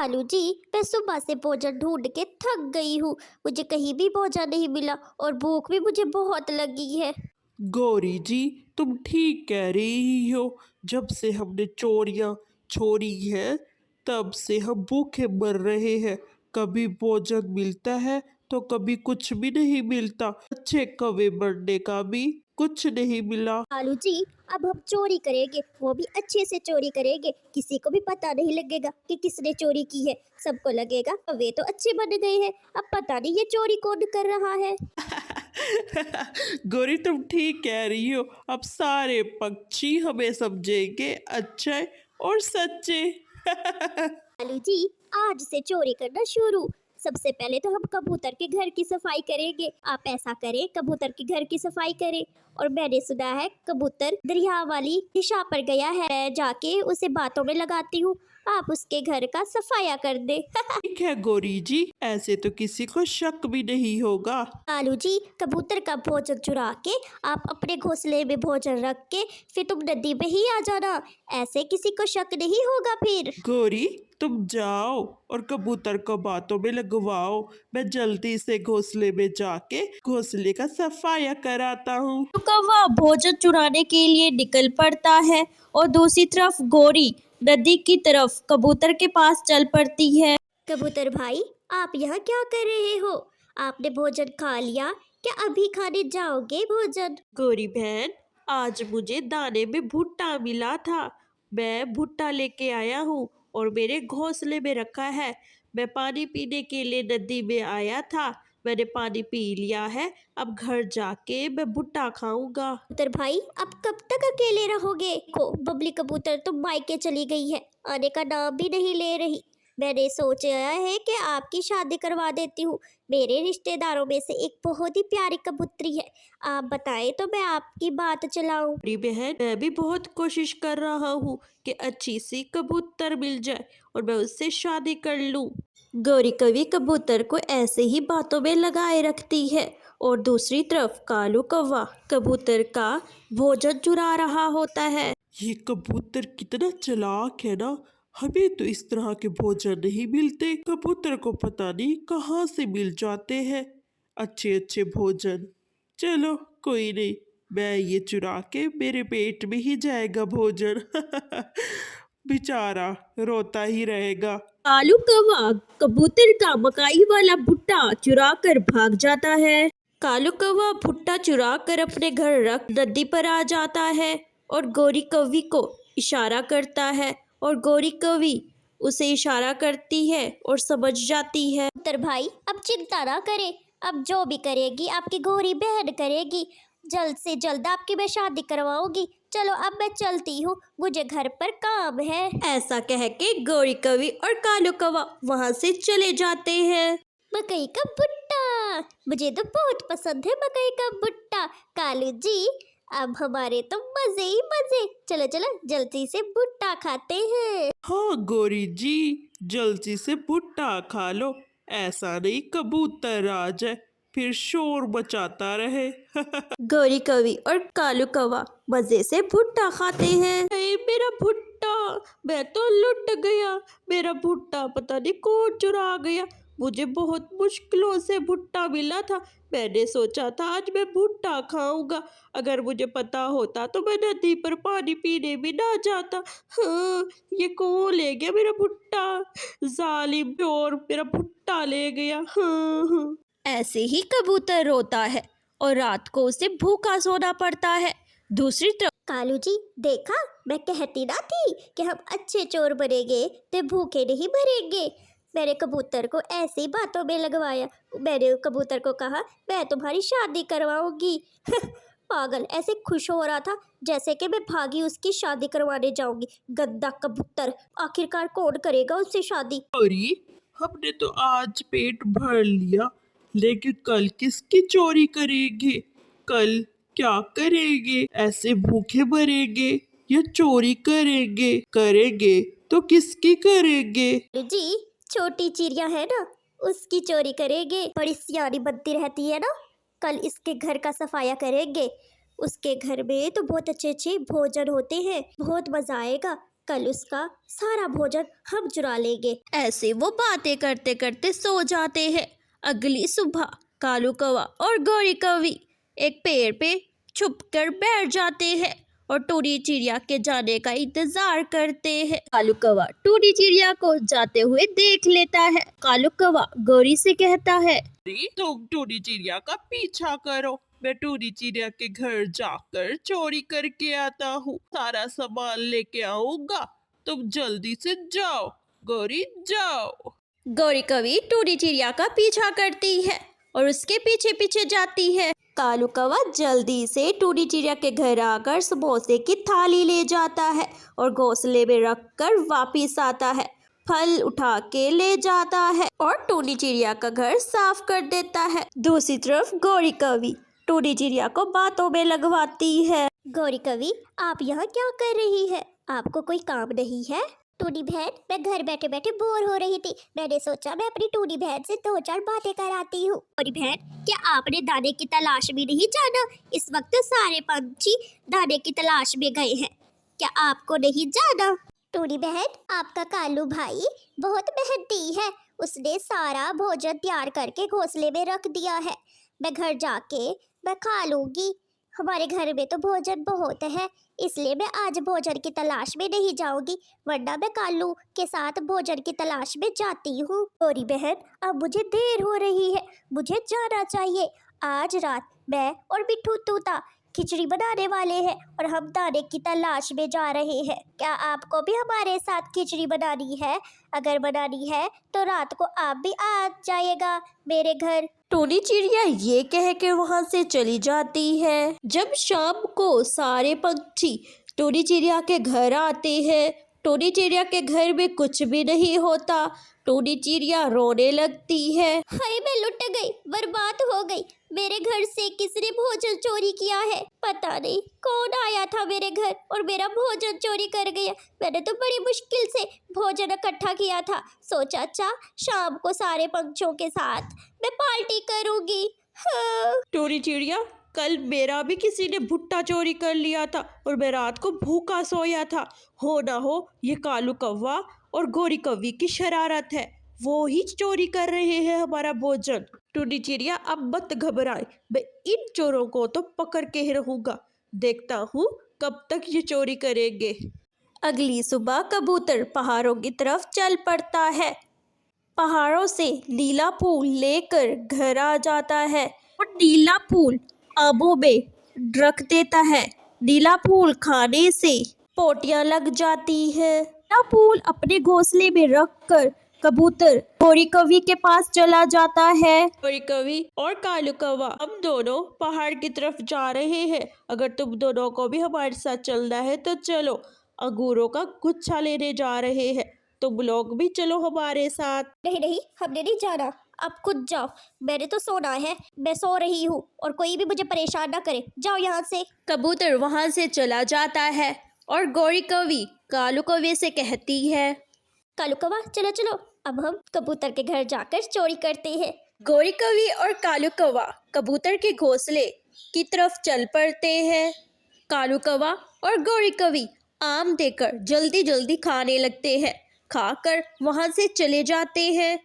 कालू जी, मैं सुबह से भोजन ढूंढ के थक गई हूँ। मुझे कहीं भी भोजन नहीं मिला और भूख भी मुझे बहुत लगी है। गौरी जी, तुम ठीक कह रही हो। जब से हमने चोरियां छोड़ी हैं तब से हम भूखे मर रहे हैं। कभी भोजन मिलता है तो कभी कुछ भी नहीं मिलता। अच्छे कवे मरने का भी कुछ नहीं मिला। कालू जी, अब हम चोरी करेंगे, वो भी अच्छे से चोरी करेंगे। किसी को भी पता नहीं लगेगा कि किसने चोरी की है। सबको लगेगा वे तो अच्छे बन गए हैं। अब पता नहीं ये चोरी कौन कर रहा है। गौरी, तुम ठीक कह रही हो। अब सारे पक्षी हमें समझेंगे अच्छे और सच्चे। कालू जी, आज से चोरी करना शुरू। सबसे पहले तो हम कबूतर के घर की सफाई करेंगे। आप ऐसा करें, कबूतर के घर की सफाई करें। और मैंने सुना है कबूतर दरिया वाली दिशा पर गया है, जाके उसे बातों में लगाती हूँ। आप उसके घर का सफाया कर दे। ठीक है गौरी जी, ऐसे तो किसी को शक भी नहीं होगा। कालू जी, कबूतर का भोजन चुरा के आप अपने घोंसले में भोजन रख के फिर तुम नदी में ही आ जाना। ऐसे किसी को शक नहीं होगा फिर। गौरी, तुम जाओ और कबूतर को बातों में लगवाओ। मैं जल्दी से घोंसले में जाके घोंसले का सफाया कराता हूँ। तो कौवा भोजन चुराने के लिए निकल पड़ता है और दूसरी तरफ गौरी नदी की तरफ कबूतर के पास चल पड़ती है। कबूतर भाई, आप यहाँ क्या कर रहे हो? आपने भोजन खा लिया क्या? अभी खाने जाओगे भोजन? गौरी बहन, आज मुझे दाने में भुट्टा मिला था। मैं भुट्टा लेके आया हूँ और मेरे घोंसले में रखा है। मैं पानी पीने के लिए नदी में आया था। मैंने पानी पी लिया है। अब घर जाके मैं भुट्टा खाऊंगा। कबूतर भाई, अब कब तक अकेले रहोगे? को बबली कबूतर तो मायके चली गई है, आने का नाम भी नहीं ले रही। मैंने सोचा है कि आपकी शादी करवा देती हूँ। मेरे रिश्तेदारों में से एक बहुत ही प्यारी कबूतरी है। आप बताएं तो मैं आपकी बात चलाऊं। मेरी बहन, मैं भी बहुत कोशिश कर रहा हूँ कि अच्छी सी कबूतर मिल जाए और मैं उससे शादी कर लूँ। गौरी कवि कबूतर को ऐसे ही बातों में लगाए रखती है और दूसरी तरफ कालू कौवा कबूतर का भोजन चुरा रहा होता है। ये कबूतर कितना चालाक है ना। हमें तो इस तरह के भोजन नहीं मिलते। कबूतर को पता नहीं कहाँ से मिल जाते हैं अच्छे अच्छे भोजन। चलो कोई नहीं, मैं ये चुरा के मेरे पेट में ही जाएगा भोजन। बेचारा रोता ही रहेगा। कालू कौवा कबूतर का मकाई वाला भुट्टा चुरा कर भाग जाता है। कालू कौवा भुट्टा चुरा कर अपने घर रख नदी पर आ जाता है और गौरी कवि को इशारा करता है और गौरी कवि उसे इशारा करती है और समझ जाती है। कबूतर भाई, अब चिंता ना करें। अब जो भी करेगी आपकी गोरी बहन करेगी। जल्द से जल्द आपकी मैं शादी करवाऊंगी। चलो अब मैं चलती हूँ, मुझे घर पर काम है। ऐसा कह के गौरी कवि और कालू कौवा वहां से चले जाते हैं। मकई का भुट्टा, मुझे तो बहुत पसंद है मकई का भुट्टा। कालू जी, अब हमारे तो मजे ही मजे। चलो चलो जल्दी से भुट्टा खाते हैं। हाँ गौरी जी, जल्दी से भुट्टा खा लो। ऐसा नहीं कबूतर आ जाए फिर शोर मचाता रहे। गौरी कवि और कालू कौवा मजे से भुट्टा खाते हैं। अरे मेरा भुट्टा, मैं तो लुट गया। मेरा भुट्टा पता नहीं कौन चुरा गया। मुझे बहुत मुश्किलों से भुट्टा मिला था। मैंने सोचा था आज मैं भुट्टा खाऊंगा। अगर मुझे पता होता तो मैं नदी पर पानी पीने भी ना जाता। हाँ, ये कौन ले गया मेरा भुट्टा? जालिम चोर मेरा भुट्टा ले गया। हाँ हाँ। ऐसे ही कबूतर रोता है और रात को उसे भूखा सोना पड़ता है। दूसरी तरफ कालू जी, देखा, मैं कहती ना थी कि हम अच्छे चोर बनेंगे तो भूखे नहीं मरेंगे। मैंने कबूतर को ऐसी बातों में लगवाया। मैंने कबूतर को कहा मैं तुम्हारी शादी करवाऊंगी। पागल ऐसे खुश हो रहा था जैसे कि मैं भागी उसकी शादी करवाने जाऊंगी। गंदा कबूतर, आखिरकार कौन करेगा उससे शादी? अरे, हमने तो आज पेट भर लिया, लेकिन कल किसकी चोरी करेंगे? कल क्या करेंगे? ऐसे भूखे मरेंगे या चोरी करेंगे? करेंगे तो किसकी करेंगे? कालू जी, छोटी चिड़िया है ना, उसकी चोरी करेंगे। बड़ी सियानी बनती रहती है ना। कल इसके घर का सफाया करेंगे। उसके घर में तो बहुत अच्छे अच्छे भोजन होते हैं, बहुत मजा आएगा। कल उसका सारा भोजन हम चुरा लेंगे। ऐसे वो बातें करते करते सो जाते हैं। अगली सुबह कालू कौवा और गौरी कौवी एक पेड़ पे छुपकर बैठ जाते हैं और टूनी चिड़िया के जाने का इंतजार करते हैं। कालू कौवा टूनी चिड़िया को जाते हुए देख लेता है। कालू कौवा गौरी से कहता है, तुम टूनी चिड़िया का पीछा करो, मैं टूनी चिड़िया के घर जाकर चोरी करके आता हूँ, सारा सामान लेके आऊंगा, तुम जल्दी से जाओ गौरी जाओ। गौरी कौवी टूनी चिड़िया का पीछा करती है और उसके पीछे पीछे जाती है। कालू कौवा जल्दी से टूनी चिड़िया के घर आकर समोसे की थाली ले जाता है और घोंसले में रखकर वापिस आता है। फल उठा के ले जाता है और टूनी चिड़िया का घर साफ कर देता है। दूसरी तरफ गौरी कौवी टूनी चिड़िया को बातों में लगवाती है। गौरी कवि, आप यहाँ क्या कर रही है? आपको कोई काम नहीं है? टूनी बहन, मैं घर बैठे बैठे बोर हो रही थी, मैंने सोचा मैं अपनी टूनी बहन से 2-4 बातें कराती हूँ। गौरी बहन, क्या आपने दाने की तलाश में नहीं जाना? इस वक्त सारे पंछी दाने की तलाश में गए हैं, क्या आपको नहीं जाना? टूनी बहन, आपका कालू भाई बहुत मेहनती है, उसने सारा भोजन तैयार करके घोंसले में रख दिया है। मैं घर जाके मैं खा लूंगी, हमारे घर में तो भोजन बहुत है, इसलिए मैं आज भोजन की तलाश में नहीं जाऊंगी, वरना मैं कालू के साथ भोजन की तलाश में जाती हूँ। गौरी बहन, अब मुझे देर हो रही है, मुझे जाना चाहिए। आज रात मैं और मिट्ठू तूता खिचड़ी बनाने वाले हैं और हम दाने की तलाश में जा रहे हैं। क्या आपको भी हमारे साथ खिचड़ी बनानी है? अगर बनानी है तो रात को आप भी आ जाइएगा मेरे घर। टूनी चिड़िया ये कह के वहां से चली जाती है। जब शाम को सारे पंछी टूनी चिड़िया के घर आते हैं, टूनी चिड़िया के घर में कुछ भी नहीं होता। टूनी चिड़िया रोने लगती है। हाय, मैं लुट गई, बर्बाद हो गई, मेरे घर से किसने भोजन चोरी किया है? पता नहीं कौन आया था मेरे घर और मेरा भोजन चोरी कर गया। मैंने तो बड़ी मुश्किल से भोजन इकट्ठा किया था, सोचा अच्छा शाम को सारे पंछियों के साथ मैं पार्टी करूंगी। हाँ। टूनी चिड़िया, कल मेरा भी किसी ने भुट्टा चोरी कर लिया था और मैं रात को भूखा सोया था। हो ना हो ये कालू कौवा और गौरी कौवी की शरारत है, वो ही चोरी कर रहे हैं हमारा भोजन। टूनी चिड़िया अब मत घबराए, मैं इन चोरों को तो पकड़ के ही रहूंगा, देखता हूँ कब तक ये चोरी करेंगे। अगली सुबह कबूतर पहाड़ों की तरफ चल पड़ता है। पहाड़ों से नीला फूल लेकर घर आ जाता है और नीला फूल आमों में रख देता है। नीला फूल खाने से पोटियां लग जाती है। नीला फूल अपने घोंसले में रखकर कबूतर गौरी कौवी के पास चला जाता है। गौरी कौवी और कालू कौवा, हम दोनों पहाड़ की तरफ जा रहे हैं, अगर तुम दोनों को भी हमारे साथ चलना है तो चलो। अंगूरों का गुच्छा लेने जा रहे हैं, तुम लोग भी चलो हमारे साथ। नहीं नहीं, हमने नहीं जाना, आप खुद जाओ, मैंने तो सोना है, मैं सो रही हूँ और कोई भी मुझे परेशान ना करे, जाओ यहाँ से। कबूतर वहां से चला जाता है और गौरी कौवी कालू कौवे से कहती है, कालू कौवा, चलो चलो, अब हम कबूतर के घर जाकर चोरी करते हैं। गौरी कौवी और कालू कौवा कबूतर के घोंसले की तरफ चल पड़ते हैं। कालू कौवा और गौरी कौवी आम देकर जल्दी जल्दी खाने लगते हैं, खाकर वहां से चले जाते हैं।